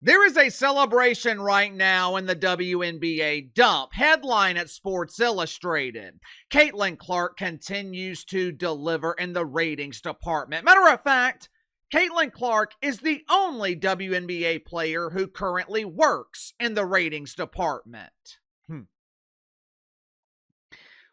There is a celebration right now in the WNBA dump. Headline at Sports Illustrated. Caitlin Clark continues to deliver in the ratings department. Matter of fact, Caitlin Clark is the only WNBA player who currently works in the ratings department.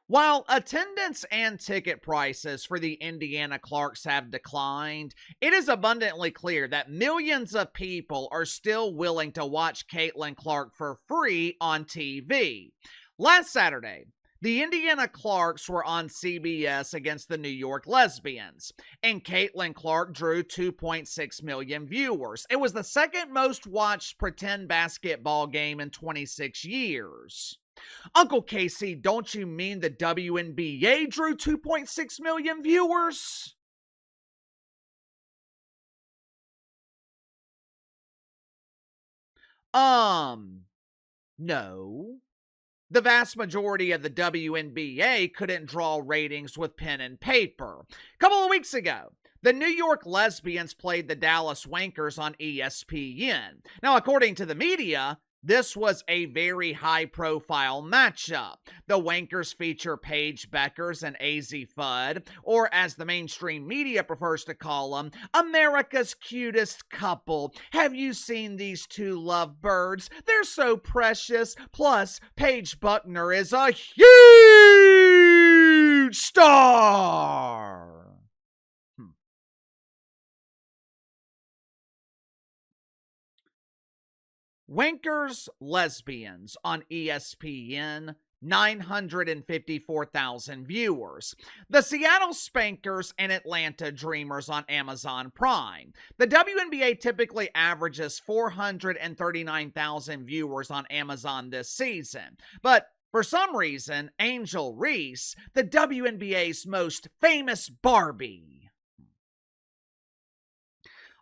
While attendance and ticket prices for the Indiana Clarks have declined, it is abundantly clear that millions of people are still willing to watch Caitlin Clark for free on TV. Last Saturday, the Indiana Clarks were on CBS against the New York Lesbians, and Caitlin Clark drew 2.6 million viewers. It was the second most watched pretend basketball game in 26 years. Uncle Casey, don't you mean the WNBA drew 2.6 million viewers? No. The vast majority of the WNBA couldn't draw ratings with pen and paper. A couple of weeks ago, the New York Lesbians played the Dallas Wankers on ESPN. Now, according to the media, this was a very high-profile matchup. The Wankers feature Paige Beckers and AZ Fudd, or as the mainstream media prefers to call them, America's cutest couple. Have you seen these two lovebirds? They're so precious. Plus, Paige Buckner is a huge star. Wankers Lesbians on ESPN, 954,000 viewers. The Seattle Spankers and Atlanta Dreamers on Amazon Prime. The WNBA typically averages 439,000 viewers on Amazon this season, but for some reason, Angel Reese, the WNBA's most famous Barbie,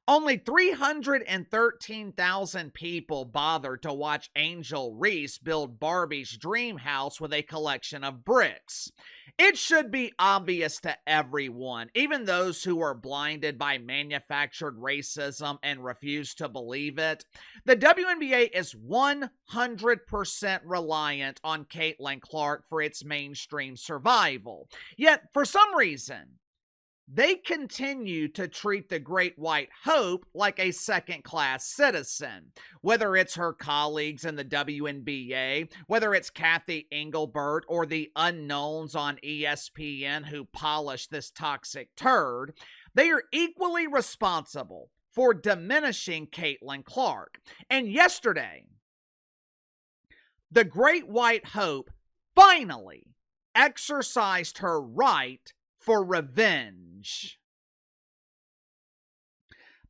only 313,000 people bothered to watch Angel Reese build Barbie's dream house with a collection of bricks. It should be obvious to everyone, even those who are blinded by manufactured racism and refuse to believe it. The WNBA is 100% reliant on Caitlin Clark for its mainstream survival. Yet, for some reason, they continue to treat the Great White Hope like a second-class citizen. Whether it's her colleagues in the WNBA, whether it's Kathy Engelbert or the unknowns on ESPN who polish this toxic turd, they are equally responsible for diminishing Caitlin Clark. And yesterday, the Great White Hope finally exercised her right for revenge.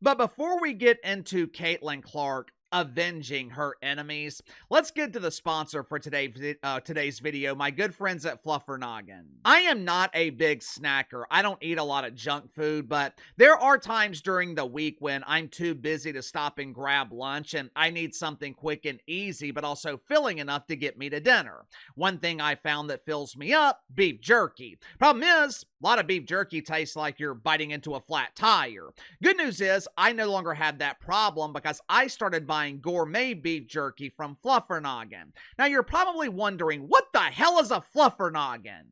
But before we get into Caitlin Clark avenging her enemies, let's get to the sponsor for today's video, my good friends at Fluffernoggin. I am not a big snacker. I don't eat a lot of junk food, but there are times during the week when I'm too busy to stop and grab lunch, and I need something quick and easy, but also filling enough to get me to dinner. One thing I found that fills me up, beef jerky. Problem is, a lot of beef jerky tastes like you're biting into a flat tire. Good news is, I no longer have that problem because I started buying gourmet beef jerky from Fluffernoggin. Now you're probably wondering, what the hell is a Fluffernoggin?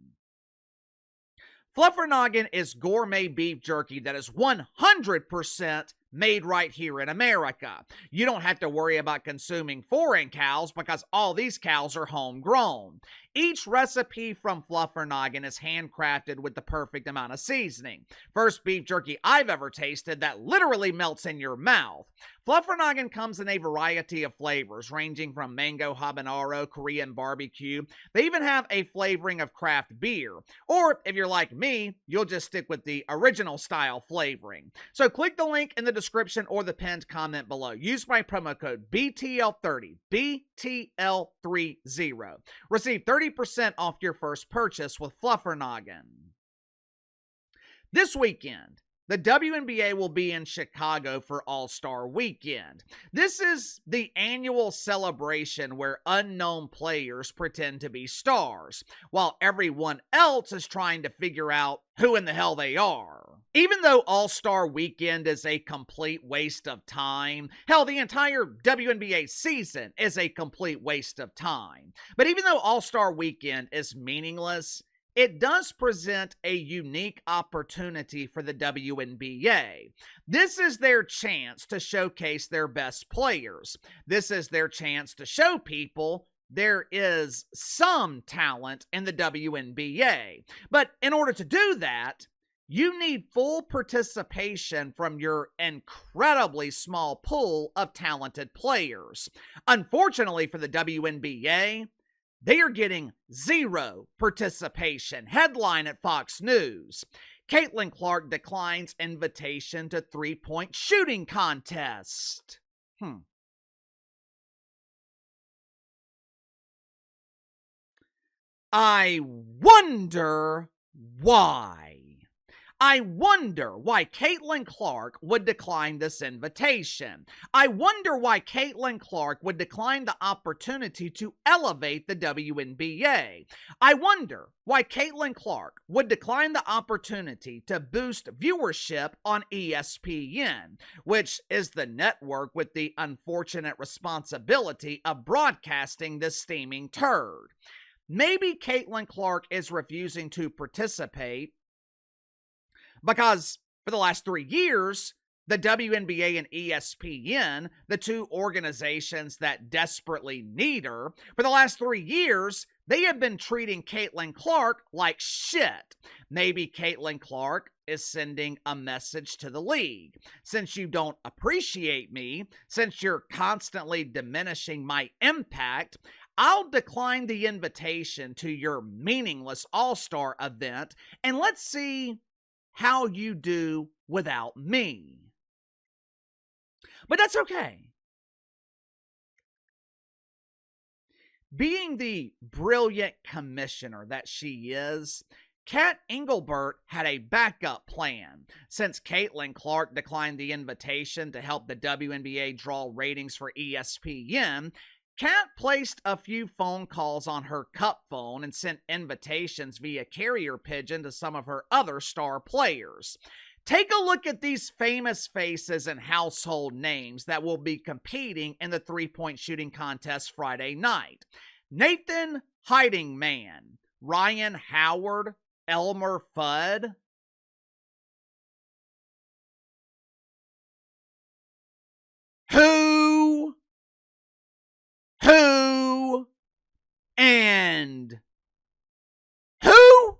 Fluffernoggin is gourmet beef jerky that is 100% made right here in America. You don't have to worry about consuming foreign cows because all these cows are homegrown. Each recipe from Fluffernoggin is handcrafted with the perfect amount of seasoning. First beef jerky I've ever tasted that literally melts in your mouth. Fluffernoggin comes in a variety of flavors, ranging from mango habanero, Korean barbecue. They even have a flavoring of craft beer. Or, if you're like me, you'll just stick with the original style flavoring. So click the link in the description or the pinned comment below. Use my promo code BTL30, BTL30. Receive 30% off your first purchase with Fluffernoggin. This weekend, the WNBA will be in Chicago for All-Star Weekend. This is the annual celebration where unknown players pretend to be stars, while everyone else is trying to figure out who in the hell they are. Even though All-Star Weekend is a complete waste of time, hell, the entire WNBA season is a complete waste of time. But even though All-Star Weekend is meaningless, it does present a unique opportunity for the WNBA. This is their chance to showcase their best players. This is their chance to show people there is some talent in the WNBA. But in order to do that, you need full participation from your incredibly small pool of talented players. Unfortunately for the WNBA, they are getting zero participation. Headline at Fox News: Caitlin Clark declines invitation to three-point shooting contest. I wonder why. I wonder why Caitlin Clark would decline this invitation. I wonder why Caitlin Clark would decline the opportunity to elevate the WNBA. I wonder why Caitlin Clark would decline the opportunity to boost viewership on ESPN, which is the network with the unfortunate responsibility of broadcasting this steaming turd. Maybe Caitlin Clark is refusing to participate because for the last 3 years, the WNBA and ESPN, the two organizations that desperately need her, for the last 3 years, they have been treating Caitlin Clark like shit. Maybe Caitlin Clark is sending a message to the league. Since you don't appreciate me, since you're constantly diminishing my impact, I'll decline the invitation to your meaningless All-Star event, and let's see how you do without me. But that's okay. Being the brilliant commissioner that she is, Kat Engelbert had a backup plan. Since Caitlin Clark declined the invitation to help the WNBA draw ratings for ESPN, Kat placed a few phone calls on her cup phone and sent invitations via carrier pigeon to some of her other star players. Take a look at these famous faces and household names that will be competing in the three-point shooting contest Friday night. Nathan Hidingman, Ryan Howard, Elmer Fudd. Who, and who?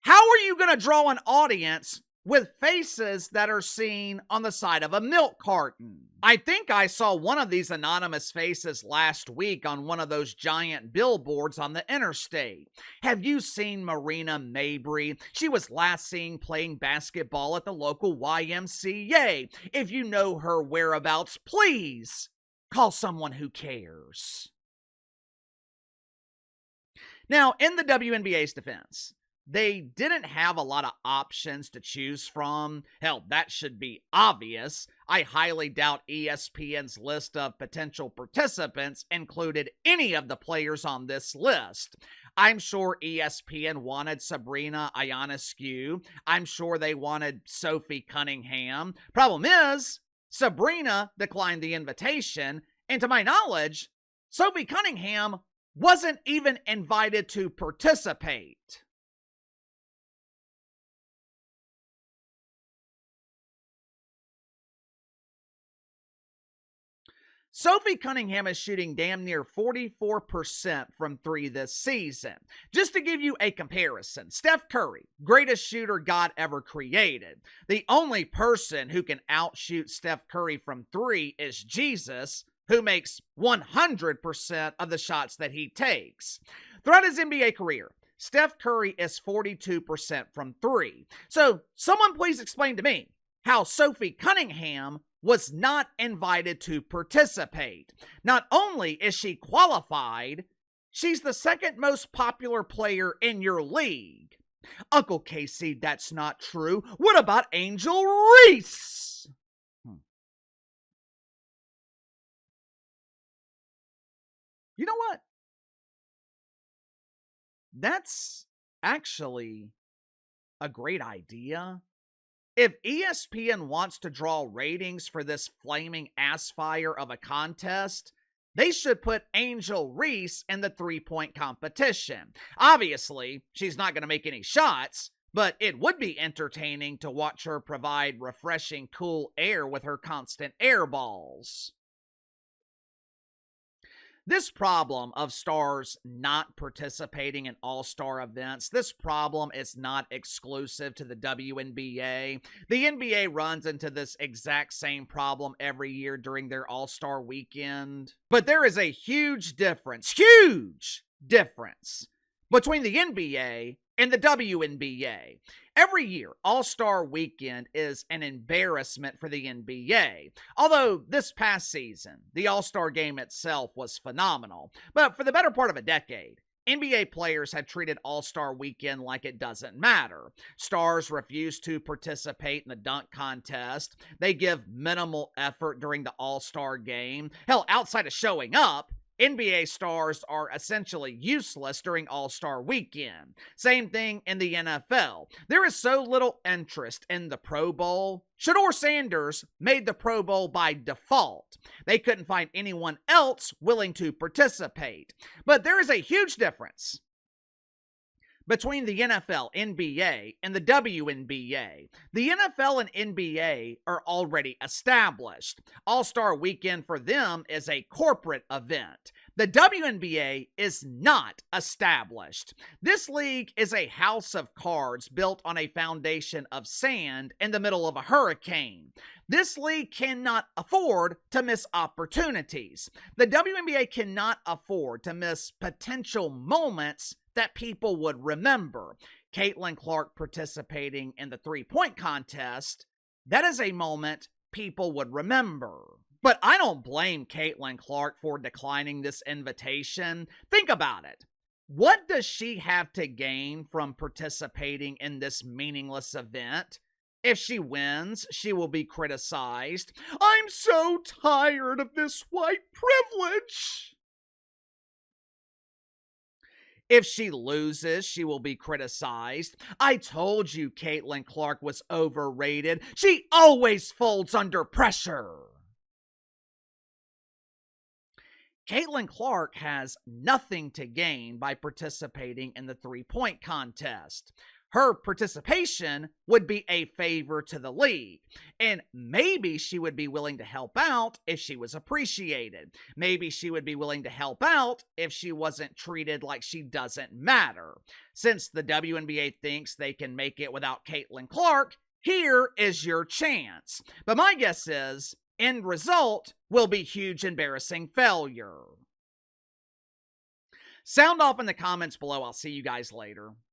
How are you going to draw an audience with faces that are seen on the side of a milk carton? I think I saw one of these anonymous faces last week on one of those giant billboards on the interstate. Have you seen Marina Mabry? She was last seen playing basketball at the local YMCA. If you know her whereabouts, please call someone who cares. Now, in the WNBA's defense, they didn't have a lot of options to choose from. Hell, that should be obvious. I highly doubt ESPN's list of potential participants included any of the players on this list. I'm sure ESPN wanted Sabrina Ionescu. I'm sure they wanted Sophie Cunningham. Problem is, Sabrina declined the invitation, and to my knowledge, Sophie Cunningham wasn't even invited to participate. Sophie Cunningham is shooting damn near 44% from three this season. Just to give you a comparison, Steph Curry, greatest shooter God ever created. The only person who can outshoot Steph Curry from three is Jesus, who makes 100% of the shots that he takes. Throughout his NBA career, Steph Curry is 42% from three. So someone please explain to me how Sophie Cunningham was not invited to participate. Not only is she qualified, she's the second most popular player in your league. Uncle Casey, that's not true. What about Angel Reese? You know what? That's actually a great idea. If ESPN wants to draw ratings for this flaming ass fire of a contest, they should put Angel Reese in the 3-point competition. Obviously, she's not going to make any shots, but it would be entertaining to watch her provide refreshing, cool air with her constant air balls. This problem of stars not participating in all-star events, this problem is not exclusive to the WNBA. The NBA runs into this exact same problem every year during their all-star weekend. But there is a huge difference between the NBA and the WNBA. Every year, All-Star Weekend is an embarrassment for the NBA. Although this past season, the All-Star game itself was phenomenal. But for the better part of a decade, NBA players have treated All-Star Weekend like it doesn't matter. Stars refuse to participate in the dunk contest. They give minimal effort during the All-Star game. Hell, outside of showing up, NBA stars are essentially useless during All-Star Weekend. Same thing in the NFL. There is so little interest in the Pro Bowl. Shedeur Sanders made the Pro Bowl by default. They couldn't find anyone else willing to participate. But there is a huge difference between the NFL, NBA, and the WNBA. The NFL and NBA are already established. All-Star Weekend for them is a corporate event. The WNBA is not established. This league is a house of cards built on a foundation of sand in the middle of a hurricane. This league cannot afford to miss opportunities. The WNBA cannot afford to miss potential moments that people would remember. Caitlin Clark participating in the 3-point contest, that is a moment people would remember. But I don't blame Caitlin Clark for declining this invitation. Think about it. What does she have to gain from participating in this meaningless event? If she wins, she will be criticized. I'm so tired of this white privilege. If she loses, she will be criticized. I told you Caitlin Clark was overrated. She always folds under pressure. Caitlin Clark has nothing to gain by participating in the 3-point contest. Her participation would be a favor to the league, and maybe she would be willing to help out if she was appreciated. Maybe she would be willing to help out if she wasn't treated like she doesn't matter. Since the WNBA thinks they can make it without Caitlin Clark, here is your chance. But my guess is, end result will be huge embarrassing failure. Sound off in the comments below. I'll see you guys later.